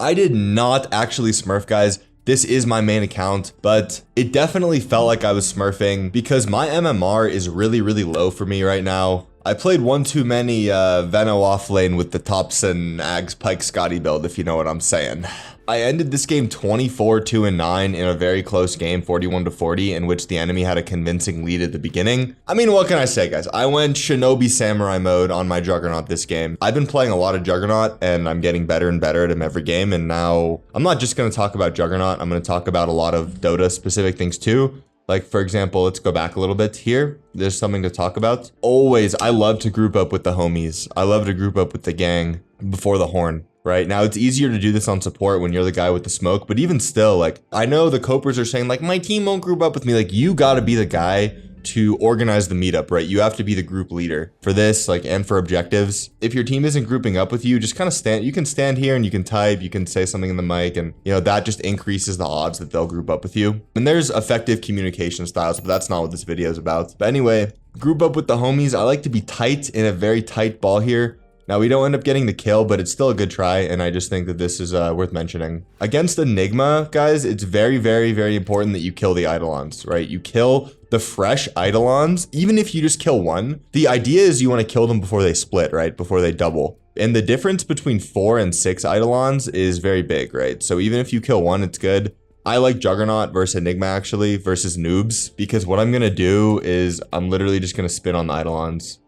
I did not actually smurf, guys. This is my main account, but it definitely felt like I was smurfing because my MMR is really, really low for me right now. I played one too many Veno off lane with the Thompson, Ags, Pike, Scotty build, if you know what I'm saying. I ended this game 24-2-9 in a very close game, 41-40, in which the enemy had a convincing lead at the beginning. I mean, what can I say, guys? I went Shinobi Samurai mode on my Juggernaut this game. I've been playing a lot of Juggernaut, and I'm getting better and better at him every game, and now I'm not just going to talk about Juggernaut. I'm going to talk about a lot of Dota-specific things too. Like, for example, let's go back a little bit here. There's something to talk about. Always, I love to group up with the homies. I love to group up with the gang before the horn. Right now, it's easier to do this on support when you're the guy with the smoke, but even still, like, I know the copers are saying like, my team won't group up with me. Like, you gotta be the guy to organize the meetup, right? You have to be the group leader for this, like, and for objectives. If your team isn't grouping up with you, just kind of stand, you can stand here and you can type, you can say something in the mic, and you know, that just increases the odds that they'll group up with you. And there's effective communication styles, but that's not what this video is about. But anyway, group up with the homies. I like to be tight in a very tight ball here. Now, we don't end up getting the kill, but it's still a good try, and I just think that this is worth mentioning. Against Enigma, guys, it's very, very, very important that you kill the Eidolons, right? You kill the fresh Eidolons, even if you just kill one. The idea is you want to kill them before they split, right? Before they double. And the difference between 4 and 6 Eidolons is very big, right? So even if you kill one, it's good. I like Juggernaut versus Enigma, actually, versus noobs, because what I'm going to do is I'm literally just going to spin on the Eidolons.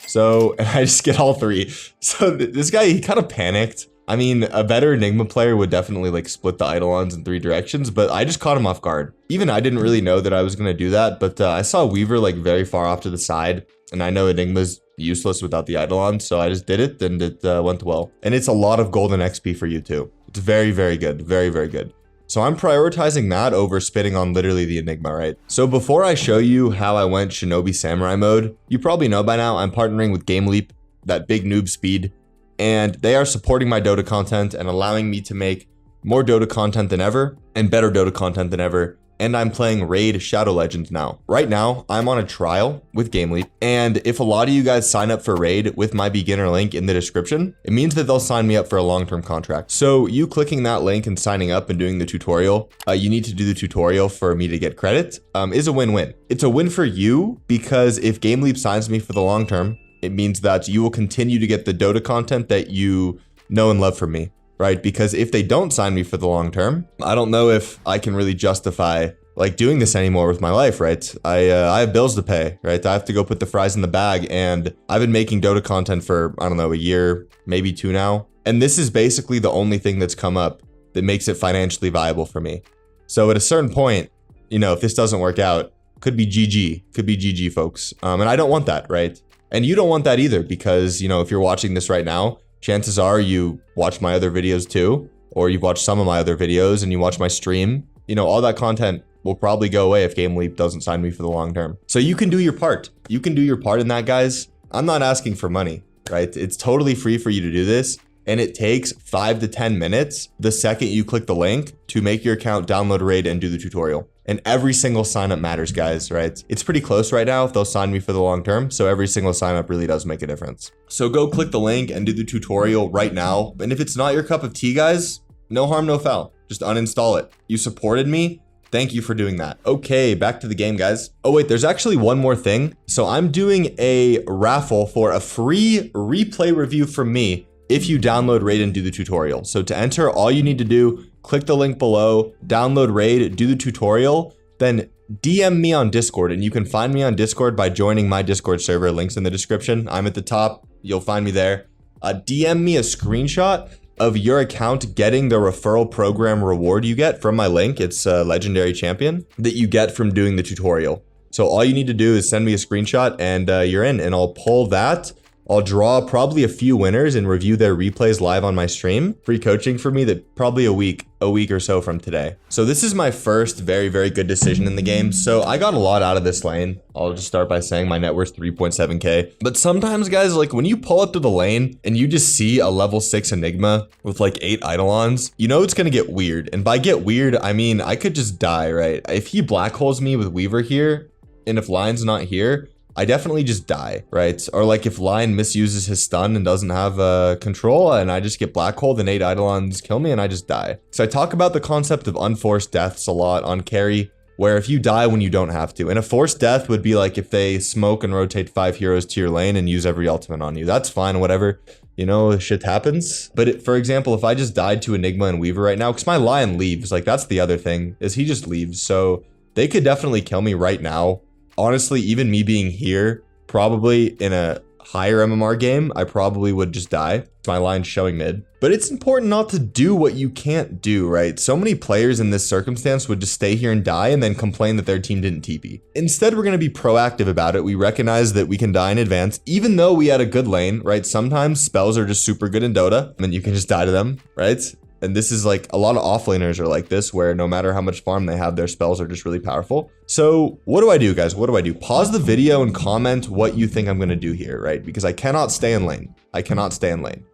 So, and I just get all 3. So this guy, he kind of panicked. I mean, a better Enigma player would definitely like split the Eidolons in 3 directions, but I just caught him off guard. Even I didn't really know that I was going to do that, but I saw Weaver like very far off to the side, and I know Enigma's useless without the Eidolons, so I just did it, and it went well. And it's a lot of golden XP for you too. It's very, very good. Very, very good. So I'm prioritizing that over spitting on literally the Enigma, right? So before I show you how I went Shinobi Samurai mode, you probably know by now I'm partnering with GameLeap, that big noob speed, and they are supporting my Dota content and allowing me to make more Dota content than ever and better Dota content than ever. And I'm playing Raid Shadow Legends now. Right now, I'm on a trial with GameLeap, and if a lot of you guys sign up for Raid with my beginner link in the description, it means that they'll sign me up for a long-term contract. So you clicking that link and signing up and doing the tutorial, you need to do the tutorial for me to get credit, is a win-win. It's a win for you because if GameLeap signs me for the long term, it means that you will continue to get the Dota content that you know and love from me. Right? Because if they don't sign me for the long term, I don't know if I can really justify like doing this anymore with my life, right? I have bills to pay, right? I have to go put the fries in the bag, and I've been making Dota content for, I don't know, a year, maybe 2 now. And this is basically the only thing that's come up that makes it financially viable for me. So at a certain point, you know, if this doesn't work out, could be GG, folks. And I don't want that, right? And you don't want that either, because, you know, if you're watching this right now, chances are you watch my other videos too, or you've watched some of my other videos and you watch my stream. You know, all that content will probably go away if GameLeap doesn't sign me for the long term. So you can do your part. You can do your part in that, guys. I'm not asking for money, right? It's totally free for you to do this. And it takes 5 to 10 minutes the second you click the link to make your account, download Raid, and do the tutorial. And every single sign up matters, guys, right? It's pretty close right now if they'll sign me for the long term. So every single sign up really does make a difference. So go click the link and do the tutorial right now. And if it's not your cup of tea, guys, no harm, no foul. Just uninstall it. You supported me. Thank you for doing that. Okay, back to the game, guys. Oh wait, there's actually one more thing. So I'm doing a raffle for a free replay review from me if you download Raid and do the tutorial. So to enter, all you need to do, click the link below, download Raid, do the tutorial, then DM me on Discord. And you can find me on Discord by joining my Discord server. Links in the description. I'm at the top. You'll find me there. DM me a screenshot of your account getting the referral program reward you get from my link. It's a legendary champion that you get from doing the tutorial. So all you need to do is send me a screenshot and you're in, and I'll pull that. I'll draw probably a few winners and review their replays live on my stream. Free coaching for me, that probably a week or so from today. So this is my first very, very good decision in the game. So I got a lot out of this lane. I'll just start by saying my net worth 3.7K. But sometimes, guys, like when you pull up to the lane and you just see a level 6 Enigma with like 8 Eidolons, you know it's gonna get weird. And by get weird, I mean I could just die, right? If he black holes me with Weaver here, and if Lion's not here, I definitely just die, right? Or like if Lion misuses his stun and doesn't have control and I just get black hole, then 8 Eidolons kill me and I just die. So I talk about the concept of unforced deaths a lot on carry, where if you die when you don't have to. And a forced death would be like if they smoke and rotate 5 heroes to your lane and use every ultimate on you. That's fine, whatever. You know, shit happens. But for example, if I just died to Enigma and Weaver right now, because my Lion leaves, like that's the other thing, is he just leaves. So they could definitely kill me right now. Honestly, even me being here, probably in a higher MMR game, I probably would just die. My Lion's showing mid. But it's important not to do what you can't do, right? So many players in this circumstance would just stay here and die and then complain that their team didn't TP. Instead, we're going to be proactive about it. We recognize that we can die in advance, even though we had a good lane, right? Sometimes spells are just super good in Dota, and you can just die to them, right? And this is like a lot of offlaners are like this, where no matter how much farm they have, their spells are just really powerful. So what do I do, guys? What do I do? Pause the video and comment what you think I'm going to do here, right? Because I cannot stay in lane. I cannot stay in lane.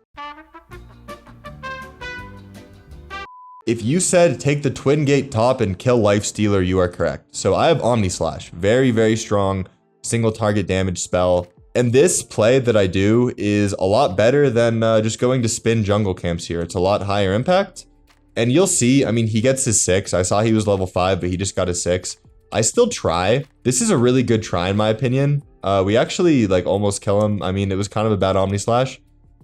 If you said take the Twin Gate top and kill Lifestealer, you are correct. So I have Omni Slash, very, very strong single target damage spell. And this play that I do is a lot better than just going to spin jungle camps here. It's a lot higher impact. And you'll see, I mean, he gets his 6. I saw he was level 5, but he just got his 6. I still try. This is a really good try in my opinion. We actually like almost kill him. I mean, it was kind of a bad Omni Slash,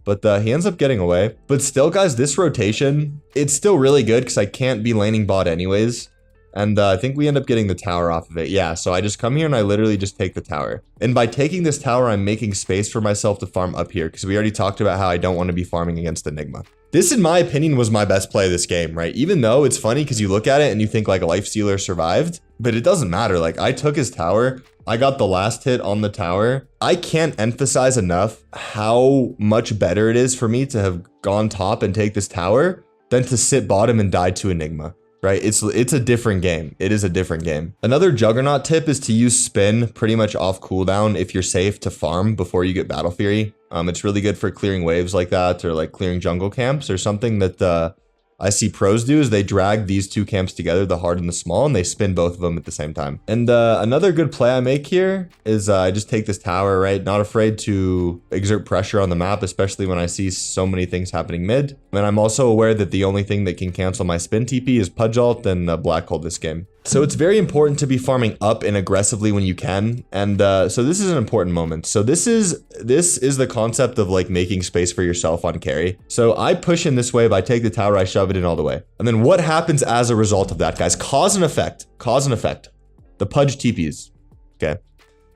but he ends up getting away. But still, guys, this rotation, it's still really good because I can't be laning bot anyways. And I think we end up getting the tower off of it. Yeah, so I just come here and I literally just take the tower. And by taking this tower, I'm making space for myself to farm up here because we already talked about how I don't want to be farming against Enigma. This, in my opinion, was my best play of this game, right? Even though it's funny because you look at it and you think like a Lifestealer survived, but it doesn't matter. Like I took his tower. I got the last hit on the tower. I can't emphasize enough how much better it is for me to have gone top and take this tower than to sit bottom and die to Enigma. Right? It's a different game. It is a different game. Another Juggernaut tip is to use spin pretty much off cooldown if you're safe to farm before you get Battle Fury. It's really good for clearing waves like that or like clearing jungle camps or something that I see pros do is they drag these two camps together, the hard and the small, and they spin both of them at the same time. And another good play I make here is I just take this tower, right? Not afraid to exert pressure on the map, especially when I see so many things happening mid. And I'm also aware that the only thing that can cancel my spin TP is Pudge Ult and Black Hole this game. So it's very important to be farming up and aggressively when you can. And so this is an important moment. So this is the concept of like making space for yourself on carry. So I push in this wave, I take the tower, I shove it in all the way. And then what happens as a result of that, guys? Cause and effect. Cause and effect. The Pudge TPs. Okay.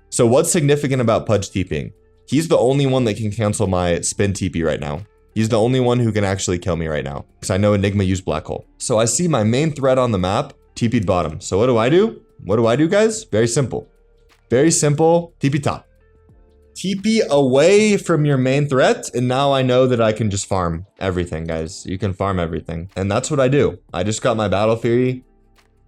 So what's significant about Pudge TPing? He's the only one that can cancel my spin TP right now. He's the only one who can actually kill me right now. Because I know Enigma used Black Hole. So I see my main threat on the map. TP'd bottom. So what do I do? What do I do, guys? Very simple. Very simple. TP top. TP away from your main threat. And now I know that I can just farm everything, guys. You can farm everything. And that's what I do. I just got my Battle Fury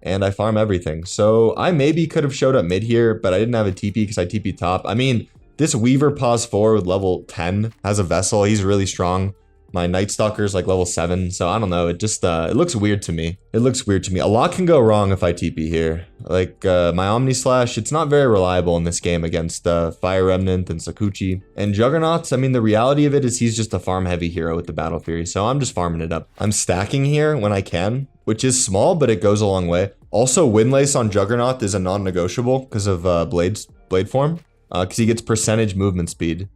and I farm everything. So I maybe could have showed up mid here, but I didn't have a TP because I TP top. I mean, this Weaver pause 4 with level 10 has a Vessel. He's really strong. My Night Stalker's like level 7, so I don't know. It just, it looks weird to me. It looks weird to me. A lot can go wrong if I TP here. Like, my Omni Slash, it's not very reliable in this game against Fire Remnant and Sakuchi. And Juggernauts, I mean, the reality of it is he's just a farm-heavy hero with the Battle Fury, so I'm just farming it up. I'm stacking here when I can, which is small, but it goes a long way. Also, Windlace on Juggernaut is a non-negotiable because of Blade Form, because he gets percentage movement speed.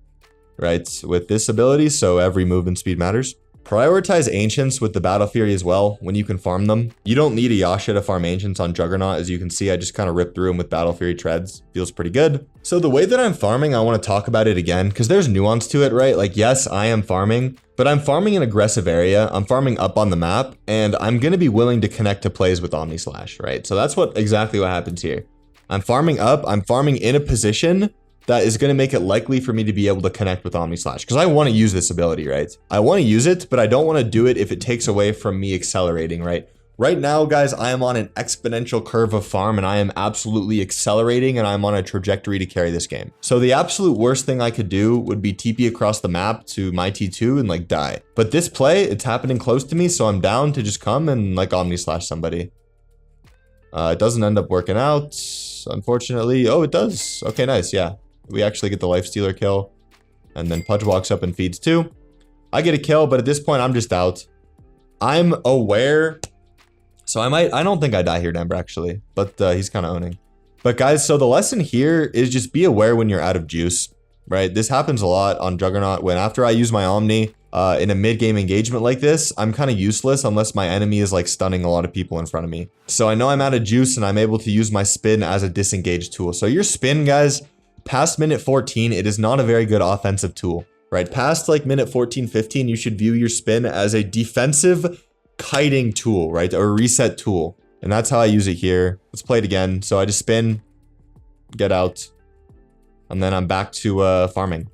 Right, with this ability, so every movement speed matters. Prioritize Ancients with the Battle Fury as well when you can farm them. You don't need a Yasha to farm Ancients on Juggernaut. As you can see, I just kind of ripped through them with Battle Fury treads. Feels pretty good. So the way that I'm farming, I want to talk about it again because there's nuance to it, right? Like, yes, I am farming, but I'm farming an aggressive area. I'm farming up on the map, and I'm going to be willing to connect to plays with Omni Slash, right? So that's exactly what happens here. I'm farming up. I'm farming in a position that is going to make it likely for me to be able to connect with Omni Slash. Because I want to use this ability, right? I want to use it, but I don't want to do it if it takes away from me accelerating, right? Right now, guys, I am on an exponential curve of farm and I am absolutely accelerating and I'm on a trajectory to carry this game. So the absolute worst thing I could do would be TP across the map to my T2 and like die. But this play, it's happening close to me, so I'm down to just come and like Omni Slash somebody. It doesn't end up working out, unfortunately. Oh, it does. Okay, nice, yeah. We actually get the Lifestealer kill. And then Pudge walks up and feeds 2. I get a kill, but at this point, I'm just out. I'm aware. So I don't think I die here, Denver, actually. But he's kind of owning. But guys, so the lesson here is just be aware when you're out of juice, right? This happens a lot on Juggernaut when after I use my Omni in a mid-game engagement like this, I'm kind of useless unless my enemy is like stunning a lot of people in front of me. So I know I'm out of juice and I'm able to use my spin as a disengage tool. So your spin, guys, past minute 14, it is not a very good offensive tool, right? Past like minute 14, 15, you should view your spin as a defensive kiting tool, right? Or a reset tool. And that's how I use it here. Let's play it again. So I just spin, get out, and then I'm back to farming.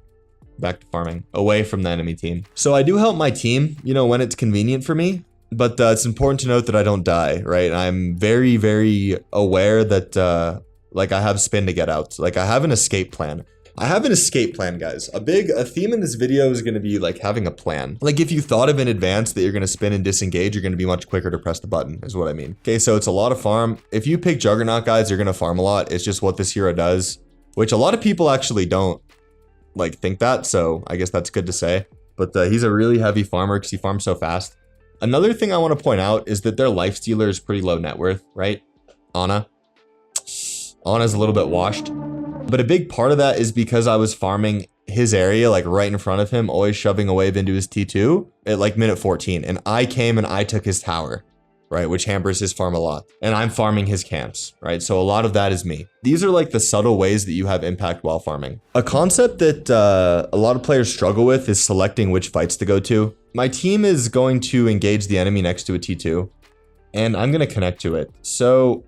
Back to farming, away from the enemy team. So I do help my team, you know, when it's convenient for me. But it's important to note that I don't die, right? I'm very, very aware that like I have spin to get out. Like I have an escape plan. I have an escape plan, guys. A theme in this video is going to be like having a plan. Like if you thought of in advance that you're going to spin and disengage, you're going to be much quicker to press the button is what I mean. Okay, so it's a lot of farm. If you pick Juggernaut, guys, you're going to farm a lot. It's just what this hero does, which a lot of people actually don't like think that. So I guess that's good to say. But he's a really heavy farmer because he farms so fast. Another thing I want to point out is that their Lifestealer is pretty low net worth, right? Anna's a little bit washed. But a big part of that is because I was farming his area like right in front of him, always shoving a wave into his T2 at like minute 14. And I came and I took his tower, right? Which hampers his farm a lot. And I'm farming his camps, right? So a lot of that is me. These are like the subtle ways that you have impact while farming. A concept that a lot of players struggle with is selecting which fights to go to. My team is going to engage the enemy next to a T2 and I'm going to connect to it. So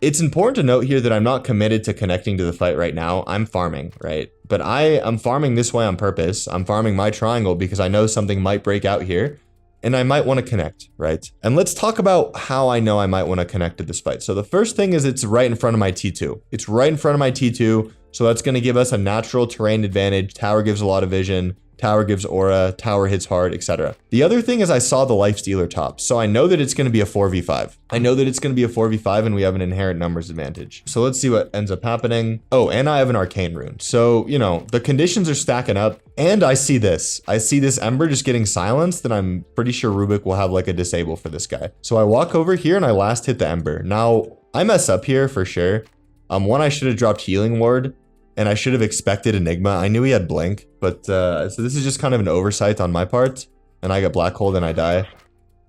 it's important to note here that I'm not committed to connecting to the fight right now. I'm farming, right? But I'm farming this way on purpose. I'm farming my triangle because I know something might break out here and I might want to connect, right? And let's talk about how I know I might want to connect to this fight. So the first thing is it's right in front of my T2. It's right in front of my T2. So that's going to give us a natural terrain advantage. Tower gives a lot of vision. Tower gives aura, tower hits hard, etc. The other thing is I saw the Lifestealer top, so I know that it's going to be a 4v5. I know that it's going to be a 4v5 and we have an inherent numbers advantage. So let's see what ends up happening. Oh, and I have an arcane rune. So, you know, the conditions are stacking up and I see this. I see this Ember just getting silenced and I'm pretty sure Rubik will have like a disable for this guy. So I walk over here and I last hit the Ember. Now, I mess up here for sure. One, I should have dropped Healing Ward. And I should have expected Enigma. I knew he had Blink, but so this is just kind of an oversight on my part. And I get Black Hole and I die,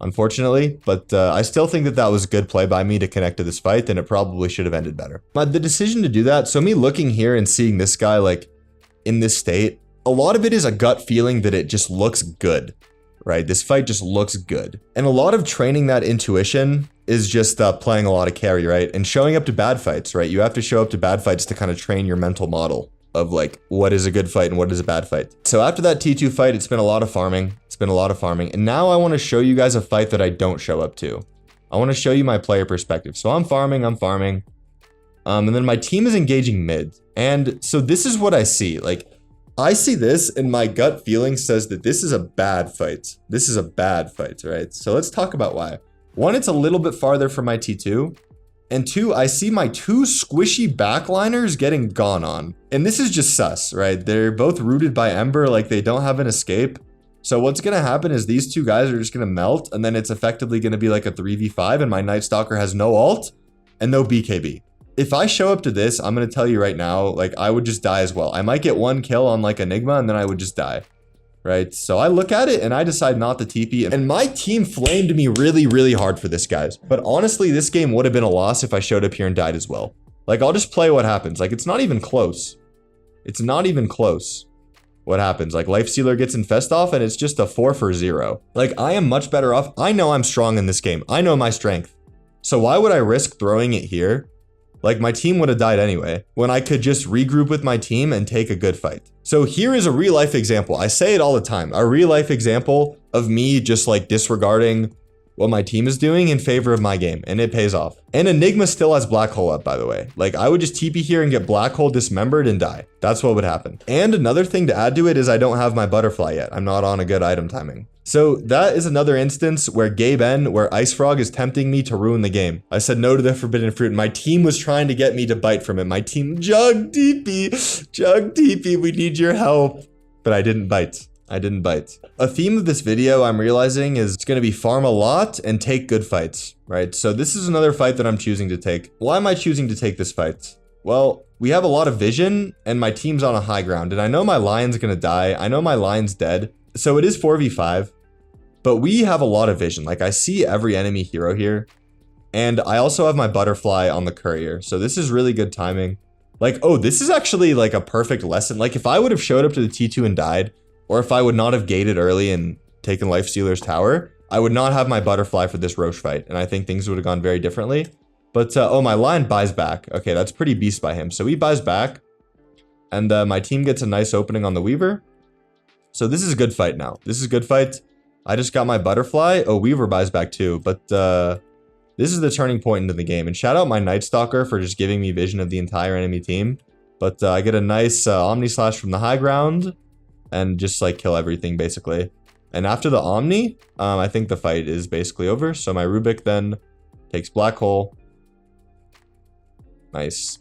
unfortunately. But I still think that that was a good play by me to connect to this fight, and it probably should have ended better. But the decision to do that, so me looking here and seeing this guy like in this state, a lot of it is a gut feeling that it just looks good, right? This fight just looks good. And a lot of training that intuition is just playing a lot of carry, right? And showing up to bad fights, right? You have to show up to bad fights to kind of train your mental model of like, what is a good fight and what is a bad fight. So after that T2 fight, it's been a lot of farming. It's been a lot of farming. And now I want to show you guys a fight that I don't show up to. I want to show you my player perspective. So I'm farming. And then my team is engaging mid. And so this is what I see. Like, I see this and my gut feeling says that this is a bad fight. This is a bad fight, right? So let's talk about why. One, it's a little bit farther from my T2. And two, I see my two squishy backliners getting gone on. And this is just sus, right? They're both rooted by Ember, like they don't have an escape. So what's going to happen is these two guys are just going to melt, and then it's effectively going to be like a 3v5, and my Night Stalker has no ult and no BKB. If I show up to this, I'm going to tell you right now, like I would just die as well. I might get one kill on like Enigma, and then I would just die. Right, so I look at it and I decide not to TP, and my team flamed me really, really hard for this, guys. But honestly, this game would have been a loss if I showed up here and died as well. Like, I'll just play what happens. Like, it's not even close. It's not even close what happens. Like, Lifestealer gets infest off and it's just a 4-for-0. Like, I am much better off. I know I'm strong in this game. I know my strength. So why would I risk throwing it here? Like, my team would have died anyway, when I could just regroup with my team and take a good fight. So here is a real life example. I say it all the time. A real life example of me just like disregarding what my team is doing in favor of my game, and it pays off. And Enigma still has Black Hole up, by the way. Like, I would just TP here and get Black Hole dismembered and die. That's what would happen. And another thing to add to it is I don't have my Butterfly yet. I'm not on a good item timing. So that is another instance where Gabe N, where Ice Frog is tempting me to ruin the game. I said no to the forbidden fruit, and my team was trying to get me to bite from it. My team, Jug TP, we need your help. But I didn't bite. I didn't bite. A theme of this video I'm realizing is it's going to be farm a lot and take good fights, right? So this is another fight that I'm choosing to take. Why am I choosing to take this fight? Well, we have a lot of vision and my team's on a high ground, and I know my lion's going to die. I know my lion's dead. So it is 4v5, but we have a lot of vision. Like, I see every enemy hero here, and I also have my Butterfly on the courier. So this is really good timing. Like, oh, this is actually like a perfect lesson. Like, if I would have showed up to the T2 and died, or if I would not have gated early and taken Lifestealer's tower, I would not have my Butterfly for this Roche fight. And I think things would have gone very differently. But, oh, my lion buys back. Okay, that's pretty beast by him. So he buys back. And my team gets a nice opening on the Weaver. So this is a good fight now. This is a good fight. I just got my Butterfly. Oh, Weaver buys back too. But this is the turning point into the game. And shout out my Night Stalker for just giving me vision of the entire enemy team. But I get a nice Omni Slash from the high ground. And just like kill everything basically. And after the Omni, I think the fight is basically over. So my Rubik then takes Black Hole. Nice.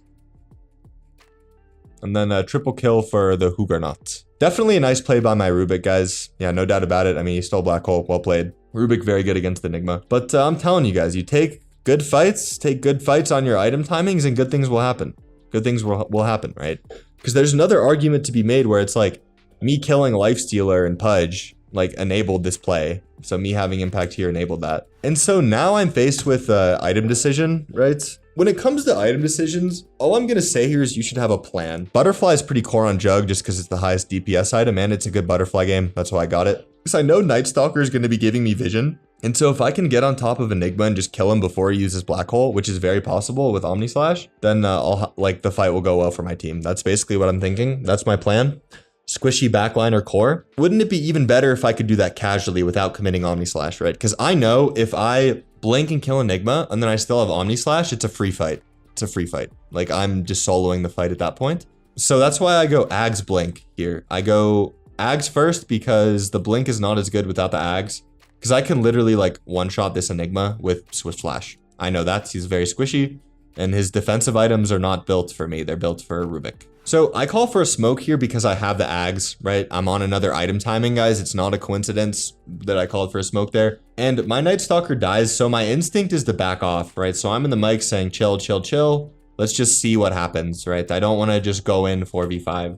And then a triple kill for the Juggernaut. Definitely a nice play by my Rubik, guys. Yeah, no doubt about it. I mean, he stole Black Hole. Well played. Rubik very good against Enigma. But I'm telling you guys, you take good fights on your item timings, and good things will happen. Good things will happen, right? Because there's another argument to be made where it's like, me killing Lifestealer and Pudge, like, enabled this play. So me having impact here enabled that. And so now I'm faced with item decision, right? When it comes to item decisions, all I'm going to say here is you should have a plan. Butterfly is pretty core on Jug just because it's the highest DPS item and it's a good Butterfly game. That's why I got it. Because I know Night Stalker is going to be giving me vision. And so if I can get on top of Enigma and just kill him before he uses Black Hole, which is very possible with Omni Slash, then the fight will go well for my team. That's basically what I'm thinking. That's my plan. Squishy backline or core. Wouldn't it be even better if I could do that casually without committing Omni Slash, right? Because I know if I blink and kill Enigma and then I still have Omni Slash, it's a free fight. It's a free fight. Like, I'm just soloing the fight at that point. So that's why I go Ags blink here. I go Ags first because the blink is not as good without the Ags. Because I can literally like one-shot this Enigma with Swift Flash. I know that. He's very squishy. And his defensive items are not built for me. They're built for Rubik. So I call for a smoke here because I have the Ags, right? I'm on another item timing, guys. It's not a coincidence that I called for a smoke there. And my Night Stalker dies, so my instinct is to back off, right? So I'm in the mic saying, chill, chill, chill. Let's just see what happens, right? I don't want to just go in 4v5.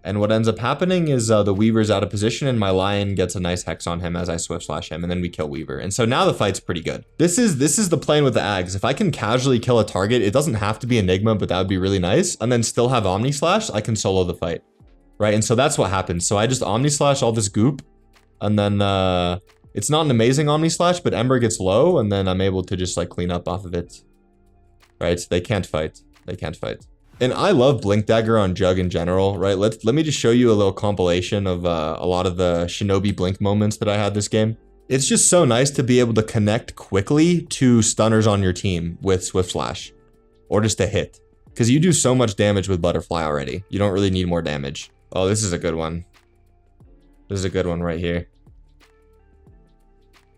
And what ends up happening is the Weaver's out of position and my Lion gets a nice hex on him as I Swift Slash him, and then we kill Weaver. And so now the fight's pretty good. This is the plan with the Ags. If I can casually kill a target, it doesn't have to be Enigma, but that would be really nice. And then still have Omni Slash, I can solo the fight, right? And so that's what happens. So I just Omni Slash all this goop, and then it's not an amazing Omni Slash, but Ember gets low, and then I'm able to just like clean up off of it, right? They can't fight. They can't fight. And I love Blink Dagger on Jug in general, right? Let me just show you a little compilation of a lot of the Shinobi Blink moments that I had this game. It's just so nice to be able to connect quickly to stunners on your team with Swift Slash. Or just a hit. Because you do so much damage with Butterfly already. You don't really need more damage. Oh, this is a good one. This is a good one right here.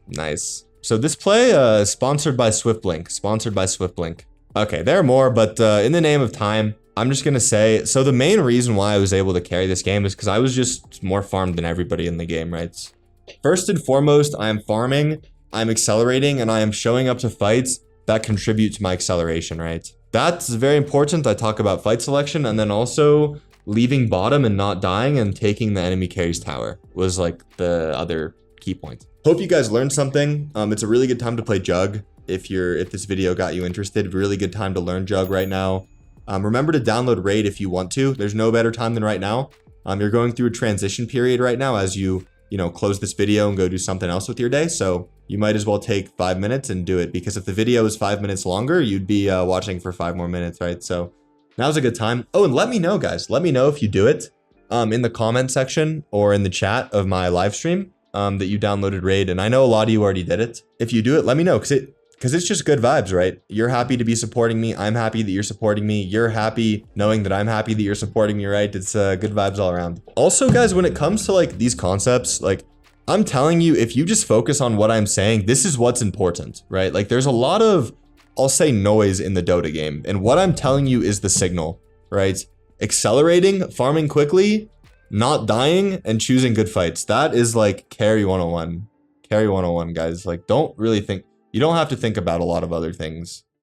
Nice. So this play is sponsored by Swift Blink. Sponsored by Swift Blink. Okay, there are more, but in the name of time, I'm just going to say, so the main reason why I was able to carry this game is because I was just more farmed than everybody in the game, right? First and foremost, I am farming, I'm accelerating, and I am showing up to fights that contribute to my acceleration, right? That's very important. I talk about fight selection, and then also leaving bottom and not dying and taking the enemy carry's tower was like the other key point. Hope you guys learned something. It's a really good time to play Jug. If this video got you interested, really good time to learn Jug right now. Remember to download Raid if you want to. There's no better time than right now. You're going through a transition period right now as you close this video and go do something else with your day. So you might as well take 5 minutes and do it, because if the video is 5 minutes longer, you'd be watching for 5 more minutes, right? So now's a good time. Oh, and let me know, guys. Let me know if you do it in the comment section or in the chat of my live stream. that you downloaded Raid, and I know a lot of you already did it. If you do it, let me know, because it's just good vibes, right? You're happy to be supporting me. I'm happy that you're supporting me. You're happy knowing that I'm happy that you're supporting me, right? It's good vibes all around. Also, guys, when it comes to like these concepts, like I'm telling you, if you just focus on what I'm saying, this is what's important, right? Like there's a lot of, I'll say, noise in the Dota game. And what I'm telling you is the signal, right? Accelerating, farming quickly, not dying, and choosing good fights. That is like carry 101. Carry 101, guys. Like, don't really think, you don't have to think about a lot of other things.